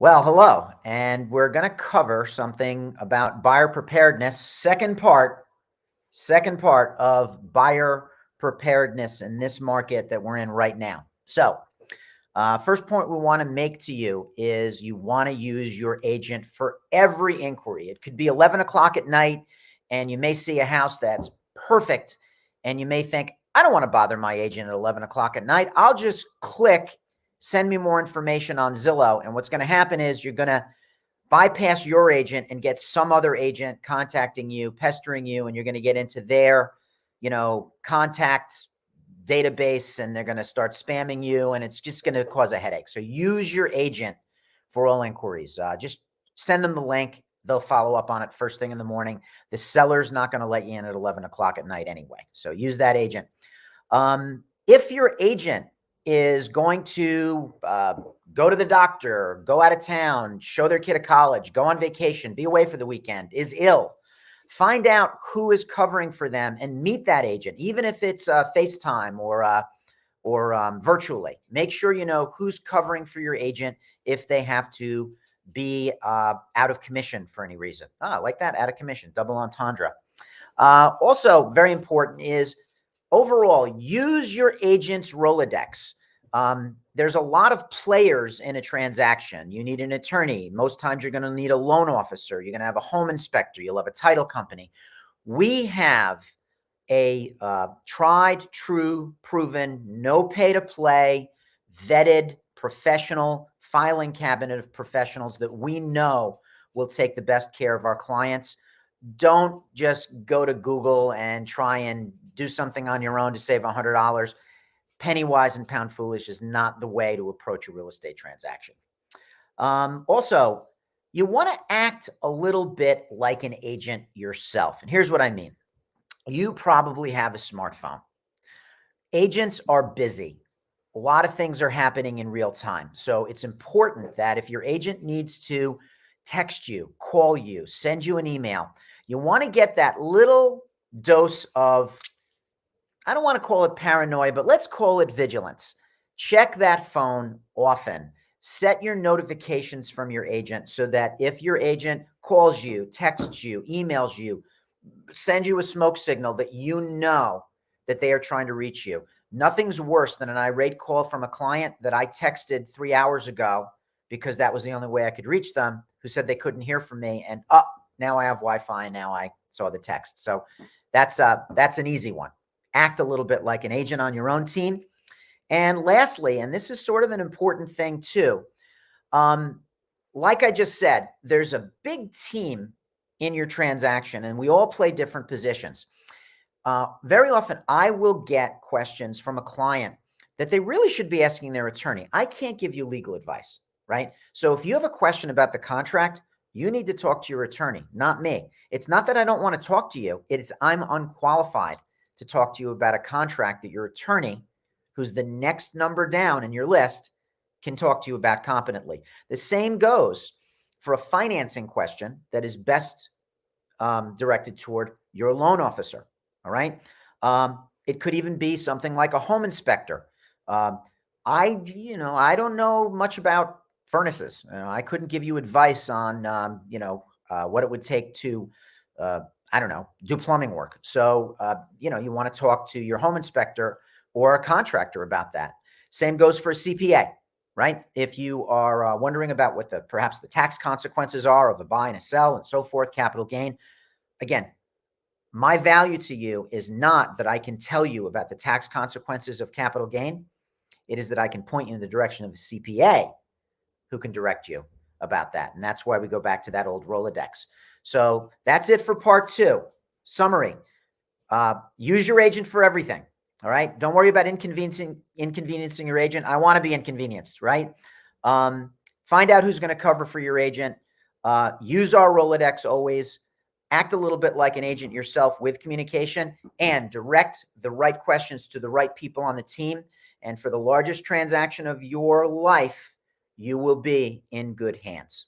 Well, hello, and we're going to cover something about buyer preparedness, second part of buyer preparedness in this market that we're in right now. So, first point we want to make to you is you want to use your agent for every inquiry. It could be 11 o'clock at night, and you may see a house that's perfect, and you may think, I don't want to bother my agent at 11 o'clock at night. I'll just click send me more information on Zillow. And what's going to happen is you're going to bypass your agent and get some other agent contacting you, pestering you, and you're going to get into their, contact database, and they're going to start spamming you, and it's just going to cause a headache. So use your agent for all inquiries. Just send them the link. They'll follow up on it first thing in the morning. The seller's not going to let you in at 11 o'clock at night anyway. So use that agent. If your agent is going to go to the doctor, go out of town, show their kid at college, go on vacation, be away for the weekend, is ill, find out who is covering for them and meet that agent, even if it's FaceTime or virtually. Make sure you know who's covering for your agent if they have to be out of commission for any reason. I like that, out of commission, double entendre. Also, very important is overall, use your agent's Rolodex. There's a lot of players in a transaction. You need an attorney. Most times you're going to need a loan officer. You're going to have a home inspector. You'll have a title company. We have a tried, true, proven, no pay to play, vetted, professional filing cabinet of professionals that we know will take the best care of our clients. Don't just go to Google and try and do something on your own to save $100. Penny wise and pound foolish is not the way to approach a real estate transaction. Also, you want to act a little bit like an agent yourself. And here's what I mean. You probably have a smartphone. Agents are busy. A lot of things are happening in real time. So it's important that if your agent needs to text you, call you, send you an email, you want to get that little dose of, I don't want to call it paranoia, but let's call it vigilance. Check that phone often. Set your notifications from your agent so that if your agent calls you, texts you, emails you, sends you a smoke signal, that you know that they are trying to reach you. Nothing's worse than an irate call from a client that I texted 3 hours ago because that was the only way I could reach them, who said they couldn't hear from me. And now I have Wi-Fi and now I saw the text. So that's an easy one. Act a little bit like an agent on your own team. And lastly, and this is sort of an important thing too, like I just said, there's a big team in your transaction and we all play different positions. Very often I will get questions from a client that they really should be asking their attorney. I can't give you legal advice, right? So if you have a question about the contract, you need to talk to your attorney, not me. It's not that I don't want to talk to you. It's I'm unqualified to talk to you about a contract that your attorney, who's the next number down in your list, can talk to you about competently. The same goes for a financing question that is best directed toward your loan officer. All right. It could even be something like a home inspector. I don't know much about furnaces. I couldn't give you advice on, what it would take to, do plumbing work. So, you want to talk to your home inspector or a contractor about that. Same goes for a CPA, right? If you are wondering about what perhaps the tax consequences are of a buy and a sell and so forth, capital gain. Again, my value to you is not that I can tell you about the tax consequences of capital gain. It is that I can point you in the direction of a CPA who can direct you about that. And that's why we go back to that old Rolodex. So that's it for part 2. Summary. Use your agent for everything. All right. Don't worry about inconveniencing your agent. I want to be inconvenienced, right? Find out who's going to cover for your agent. Use our Rolodex always. Act a little bit like an agent yourself with communication and direct the right questions to the right people on the team. And for the largest transaction of your life, you will be in good hands.